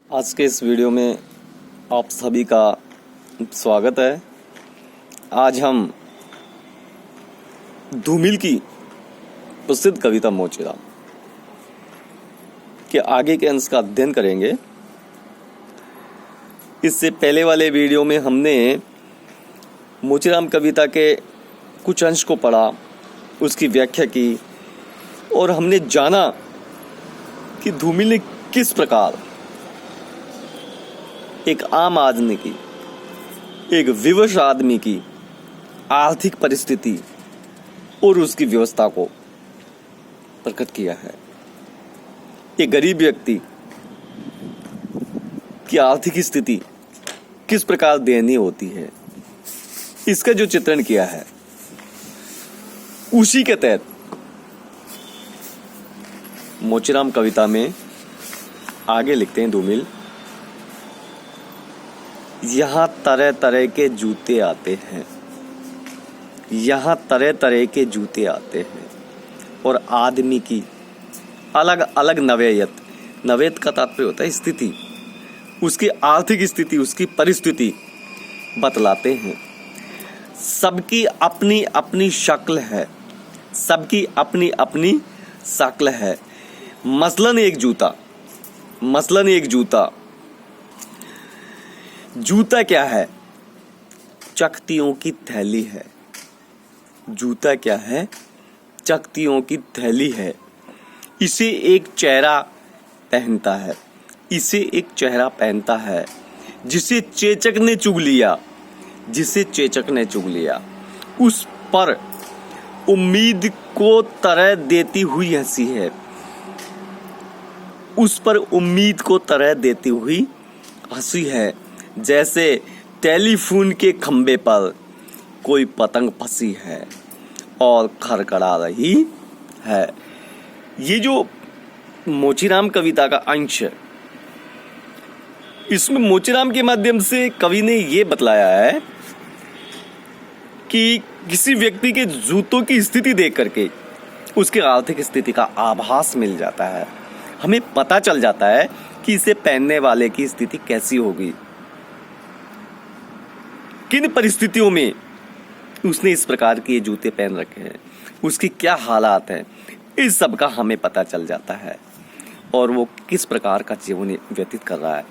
आज के इस वीडियो में आप सभी का स्वागत है। आज हम धूमिल की प्रसिद्ध कविता मोचीराम के आगे के अंश का अध्ययन करेंगे। इससे पहले वाले वीडियो में हमने मोचीराम कविता के कुछ अंश को पढ़ा, उसकी व्याख्या की और हमने जाना कि धूमिल ने किस प्रकार एक आम आदमी की, एक विवश आदमी की आर्थिक परिस्थिति और उसकी व्यवस्था को प्रकट किया है। एक गरीब व्यक्ति की आर्थिक स्थिति किस प्रकार दयनीय होती है, इसका जो चित्रण किया है, उसी के तहत मोचीराम कविता में आगे लिखते हैं धूमिल। यहाँ तरह तरह के जूते आते हैं, यहाँ तरह तरह के जूते आते हैं और आदमी की अलग अलग नवेयत का तात्पर्य होता है स्थिति, उसकी आर्थिक स्थिति, उसकी परिस्थिति बतलाते हैं। सबकी अपनी अपनी शक्ल है, सबकी अपनी अपनी शक्ल है। मसलन एक जूता क्या है? चकतियों की थैली है। जूता क्या है? चकतियों की थैली है। इसे एक चेहरा पहनता है, जिसे चेचक ने चुग लिया। उस पर उम्मीद को तरह देती हुई हंसी है। उस पर उम्मीद को तरह देती हुई हंसी है, जैसे टेलीफोन के खंबे पर कोई पतंग फंसी है और खड़खड़ा रही है। ये जो मोचीराम कविता का अंश है, इसमें मोचीराम के माध्यम से कवि ने ये बतलाया है कि किसी व्यक्ति के जूतों की स्थिति देख करके उसकी आर्थिक स्थिति का आभास मिल जाता है। हमें पता चल जाता है कि इसे पहनने वाले की स्थिति कैसी होगी, किन परिस्थितियों में उसने इस प्रकार के जूते पहन रखे हैं, उसकी क्या हालात हैं, इस सब का हमें पता चल जाता है। और वो किस प्रकार का जीवन व्यतीत कर रहा है,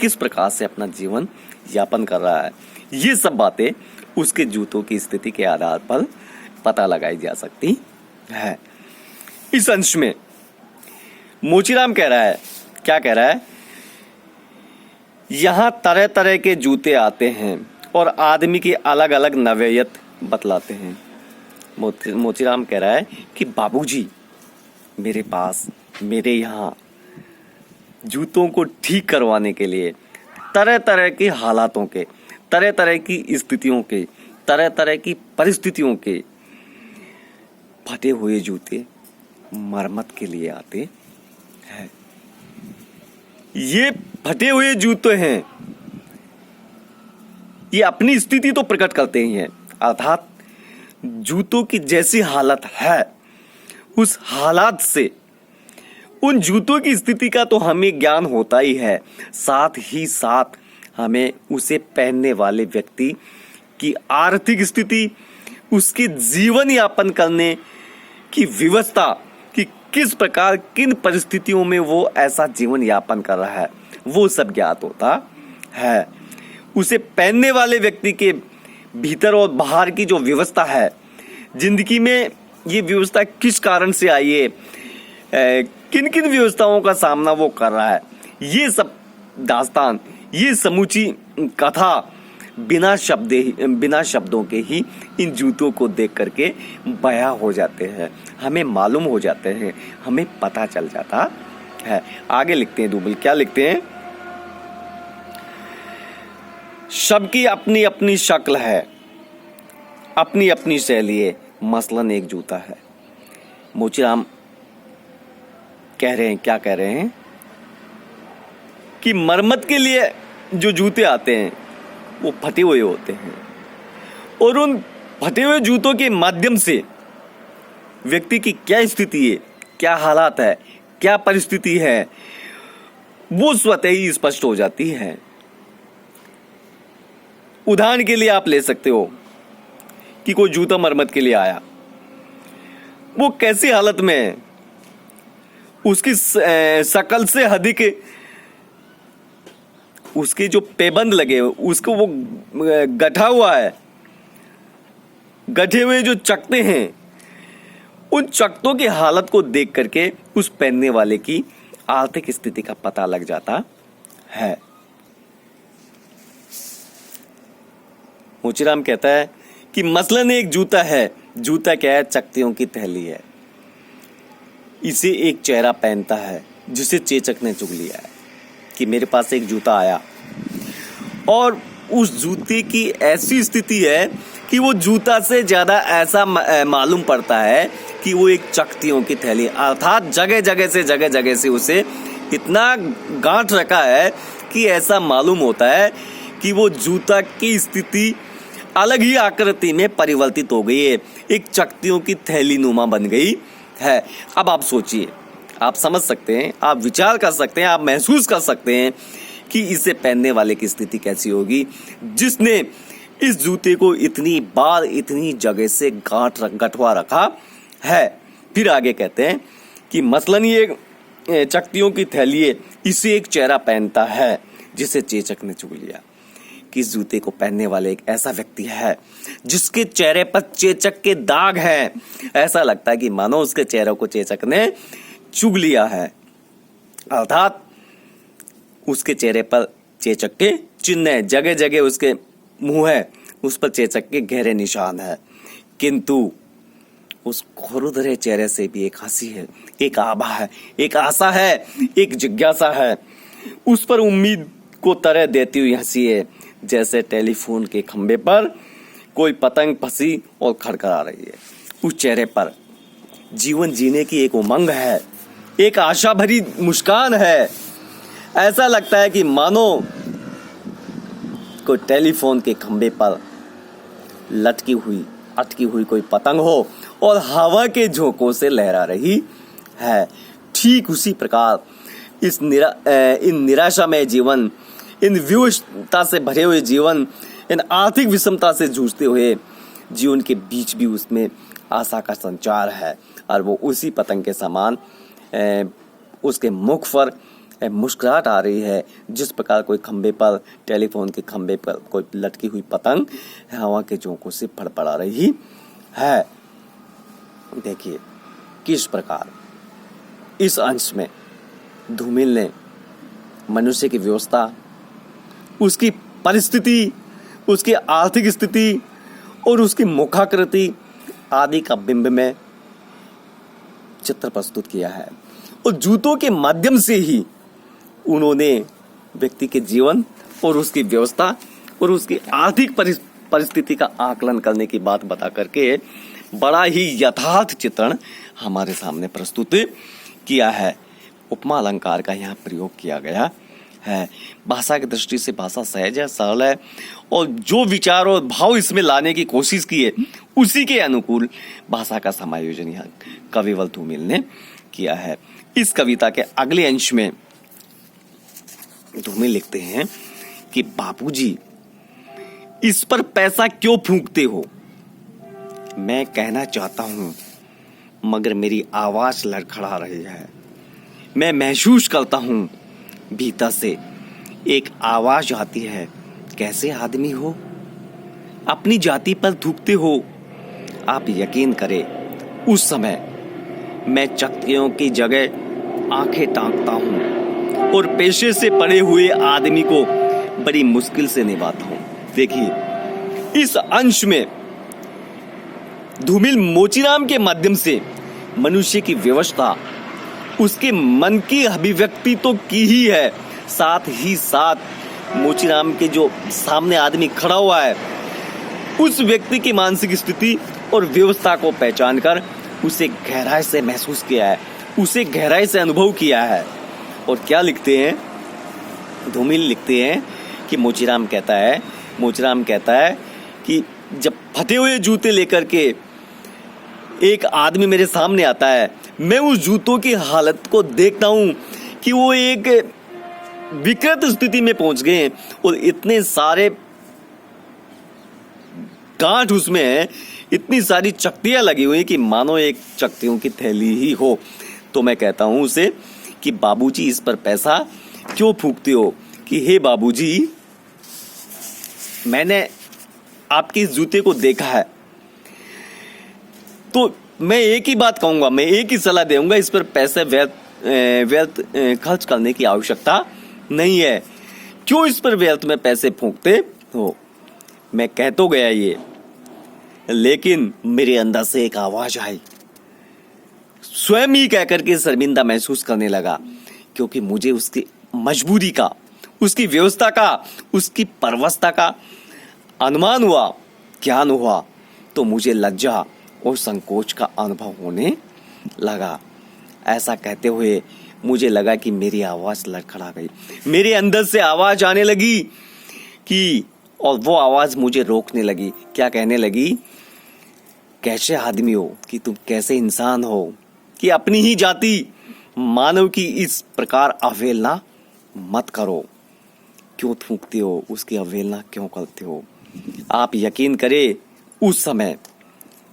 किस प्रकार से अपना जीवन यापन कर रहा है, ये सब बातें उसके जूतों की स्थिति के आधार पर पता लगाई जा सकती है। इस अंश में मोचीराम क्या कह रहा है? यहाँ तरह तरह के जूते आते हैं और आदमी की अलग अलग नवेयत बतलाते हैं। मोचीराम कह रहा है कि बाबूजी, मेरे यहाँ जूतों को ठीक करवाने के लिए तरह तरह के हालातों के, तरह तरह की स्थितियों के, तरह तरह की परिस्थितियों के फटे हुए जूते मरम्मत के लिए आते हैं। ये फटे हुए जूते हैं, ये अपनी स्थिति तो प्रकट करते ही हैं, अर्थात जूतों की जैसी हालत है, उस हालात से उन जूतों की स्थिति का तो हमें ज्ञान होता ही है, साथ ही साथ हमें उसे पहनने वाले व्यक्ति की आर्थिक स्थिति, उसके जीवन यापन करने की व्यवस्था, कि किस प्रकार किन परिस्थितियों में वो ऐसा जीवन यापन कर रहा है, वो सब ज्ञात होता है। उसे पहनने वाले व्यक्ति के भीतर और बाहर की जो व्यवस्था है, जिंदगी में ये व्यवस्था किस कारण से आई है, किन किन व्यवस्थाओं का सामना वो कर रहा है, ये सब दास्तान, ये समूची कथा बिना शब्दों के ही इन जूतों को देख करके बयां हो जाते हैं, हमें मालूम हो जाते हैं, हमें पता चल जाता है। आगे लिखते हैं धूमिल, क्या लिखते हैं? सबकी अपनी अपनी शक्ल है, अपनी अपनी शैली है। मसलन एक जूता है। मोचीराम कह रहे हैं कि मरम्मत के लिए जो जूते आते हैं वो फटे हुए होते हैं, और उन फटे हुए जूतों के माध्यम से व्यक्ति की क्या स्थिति है, क्या हालात है, क्या परिस्थिति है, वो स्वतः ही स्पष्ट हो जाती है। उदाहरण के लिए आप ले सकते हो कि कोई जूता मरम्मत के लिए आया, वो कैसी हालत में है, उसकी शकल से अधिक उसके जो पेबंद लगे उसको वो गठा हुआ है, गठे हुए जो चकते हैं, उन चकतों की हालत को देख करके उस पहनने वाले की आर्थिक स्थिति का पता लग जाता है। मोचीराम कहता है कि मसलन एक जूता है। जूता क्या है? चकतियों की थैली है। इसे एक चेहरा पहनता है जिसे चेचक ने चुग लिया है कि मेरे पास एक जूता आया, और उस जूते की ऐसी स्थिति है कि वो जूता से ज्यादा ऐसा मालूम पड़ता है कि वो एक चकतियों की थैली, अर्थात जगह जगह से उसे इतना गांठ रखा है कि ऐसा मालूम होता है कि वो जूता की स्थिति अलग ही आकृति में परिवर्तित हो गई है, एक चकतियों की थैली नुमा बन गई है। अब आप सोचिए, आप समझ सकते हैं, आप विचार कर सकते हैं, आप महसूस कर सकते हैं कि इसे पहनने वाले की स्थिति कैसी होगी जिसने इस जूते को इतनी बार इतनी जगह से गठवा रखा है। फिर आगे कहते हैं कि मसलन ये चकतियों की थैली है, इसे एक चेहरा पहनता है जिसे चेचक ने चुग लिया। कि इस जूते को पहनने वाले एक ऐसा व्यक्ति है जिसके चेहरे पर चेचक के दाग हैं। ऐसा लगता है कि मानो उसके चेहरे को चेचक ने चुग लिया है, अर्थात उसके चेहरे पर चेचक के चिन्ह है, जगह जगह उसके मुंह है, उस पर चेचक के गहरे निशान है। किंतु उस खुरदरे चेहरे से भी एक हंसी है, एक आभा है, एक आशा है, एक जिज्ञासा है। उस पर उम्मीद को तरह देती हुई हंसी है, जैसे टेलीफोन के खंभे पर कोई पतंग फंसी और खड़खड़ा रही है। उस चेहरे पर जीवन जीने की एक उमंग है, एक आशा भरी मुस्कान है। ऐसा लगता है कि मानो कोई टेलीफोन के खंभे पर लटकी हुई अटकी हुई कोई पतंग हो और हवा के झोंकों से लहरा रही है। ठीक उसी प्रकार इन निराशा में जीवन, इन विवशता से भरे हुए जीवन, इन आर्थिक विषमता से जूझते हुए जीवन के बीच भी उसमें आशा का संचार है, और वो उसी पतंग के समान उसके मुख पर मुस्कुराहट आ रही है, जिस प्रकार कोई खंबे पर, टेलीफोन के खंबे पर कोई लटकी हुई पतंग हवा के झोंकों से फड़फड़ा रही है। देखिए किस प्रकार इस अंश में धूमिल ने मनुष्य की व्यवस्था, उसकी परिस्थिति, उसकी आर्थिक स्थिति और उसकी मुखाकृति आदि का बिंब में चित्र प्रस्तुत किया है, और जूतों के माध्यम से ही उन्होंने व्यक्ति के जीवन और उसकी व्यवस्था और उसकी आर्थिक परिस्थिति का आकलन करने की बात बता करके बड़ा ही यथार्थ चित्रण हमारे सामने प्रस्तुत किया है। उपमा अलंकार का यहाँ प्रयोग किया गया है। भाषा की दृष्टि से भाषा सहज है, सरल है, और जो विचार और भाव इसमें लाने की कोशिश की है उसी के अनुकूल भाषा का समायोजन यहाँ कविवल धूमिल ने किया है। इस कविता के अगले अंश में धूमिल लिखते हैं कि बापूजी, इस पर पैसा क्यों फूंकते हो? मैं कहना चाहता हूं मगर मेरी आवाज लड़खड़ा रही है। मैं महसूस करता हूं भीतर से एक आवाज आती है, कैसे आदमी हो, अपनी जाति पर थूकते हो। आप यकीन करें उस समय मैं चकतियों की जगह आंखें ताकता हूं और पेशे से पड़े हुए आदमी को बड़ी मुश्किल से निभाता हूं। देखिए इस अंश में धूमिल मोचीराम के माध्यम से मनुष्य की व्यवस्था, उसके मन की अभिव्यक्ति तो की ही है, साथ ही साथ मोचीराम के जो सामने आदमी खड़ा हुआ है उस व्यक्ति की मानसिक स्थिति और व्यवस्था को पहचान कर उसे गहराई से महसूस किया है, उसे गहराई से अनुभव किया है। और क्या लिखते हैं धूमिल? लिखते हैं कि मोचीराम कहता है कि जब फटे हुए जूते लेकर के एक आदमी मेरे सामने आता है, मैं उस जूतों की हालत को देखता हूं कि वो एक विकृत स्थिति में पहुंच गए और इतने सारे गांठ उसमें है, इतनी सारी चकतियां लगी हुई कि मानो एक चकतियों की थैली ही हो। तो मैं कहता हूं उसे कि बाबूजी इस पर पैसा क्यों फूंकते हो, कि हे बाबूजी मैंने आपके इस जूते को देखा है, तो मैं एक ही बात कहूंगा, मैं एक ही सलाह दूंगा, इस पर पैसे व्यर्थ खर्च करने की आवश्यकता नहीं है। क्यों इस पर व्यर्थ में पैसे फूंकते हो? मैं कह तो गया ये, लेकिन मेरे अंदर से एक आवाज आई, स्वयं ही कहकर के शर्मिंदा महसूस करने लगा, क्योंकि मुझे उसकी मजबूरी का, उसकी व्यवस्था का, उसकी परवस्था का अनुमान हुआ, ज्ञान हुआ, तो मुझे लज्जा और संकोच का अनुभव होने लगा। ऐसा कहते हुए मुझे लगा कि मेरी आवाज लड़खड़ा गई, मेरे अंदर से आवाज आने लगी कि, और वो आवाज मुझे रोकने लगी। क्या कहने लगी? कैसे आदमी हो, कि तुम कैसे इंसान हो, कि अपनी ही जाति मानव की इस प्रकार अवहेलना मत करो। क्यों थूकते हो, उसकी अवहेलना क्यों करते हो? आप यकीन करें, उस समय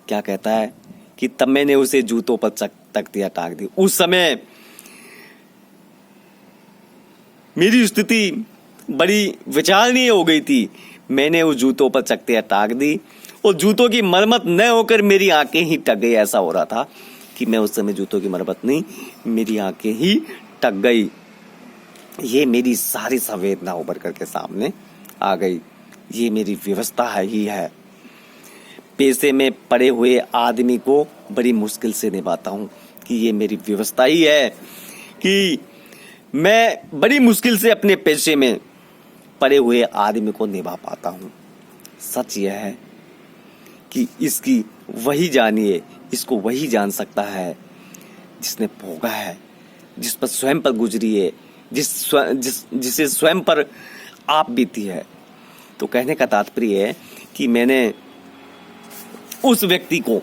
क्या कहता है कि तब मैंने उसे जूतों पर तख्तियां टांग दी। उस समय मेरी स्थिति बड़ी विचारणीय हो गई थी। मैंने उस जूतों पर तख्तियां टांग दी और जूतों की मरम्मत न होकर मेरी आंखें ही टक गई। ऐसा हो रहा था कि मैं उस समय जूतों की मरम्मत नहीं, मेरी आंखें ही टक गई। ये मेरी सारी संवेदना उभर करके सामने आ गई। ये मेरी व्यवस्था ही है। पैसे में पड़े हुए आदमी को बड़ी मुश्किल से निभाता हूं, कि ये मेरी व्यवस्था ही है कि मैं बड़ी मुश्किल से अपने पैसे में पड़े हुए आदमी को निभा पाता हूं। सच यह है कि इसकी वही जानिए, इसको वही जान सकता है जिसने भोगा है, जिस पर स्वयं पर गुजरी है, जिसे स्वयं पर आप बीती है। तो कहने का तात्पर्य है कि मैंने उस व्यक्ति को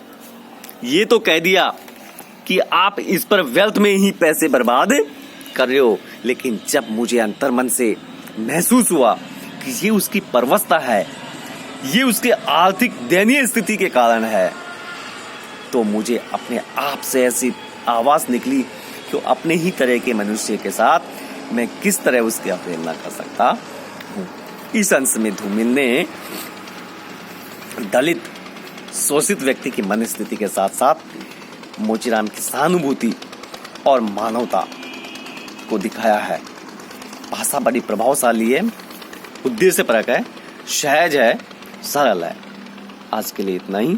ये तो कह दिया कि आप इस पर व्यर्थ में ही पैसे बर्बाद कर रहे हो, लेकिन जब मुझे अंतर्मन से महसूस हुआ कि ये उसकी परवस्था है, ये उसके आर्थिक दयनीय स्थिति के कारण है, तो मुझे अपने आप से ऐसी आवाज निकली कि अपने ही तरह के मनुष्य के साथ मैं किस तरह उसकी अवहेलना कर सकता हूँ। इस अंश में धूमिल ने दलित शोषित व्यक्ति की मन स्थिति के साथ साथ मोचीराम की सहानुभूति और मानवता को दिखाया है। भाषा बड़ी प्रभावशाली है, उद्देश्यपरक है, सहज है, सरल है। आज के लिए इतना ही।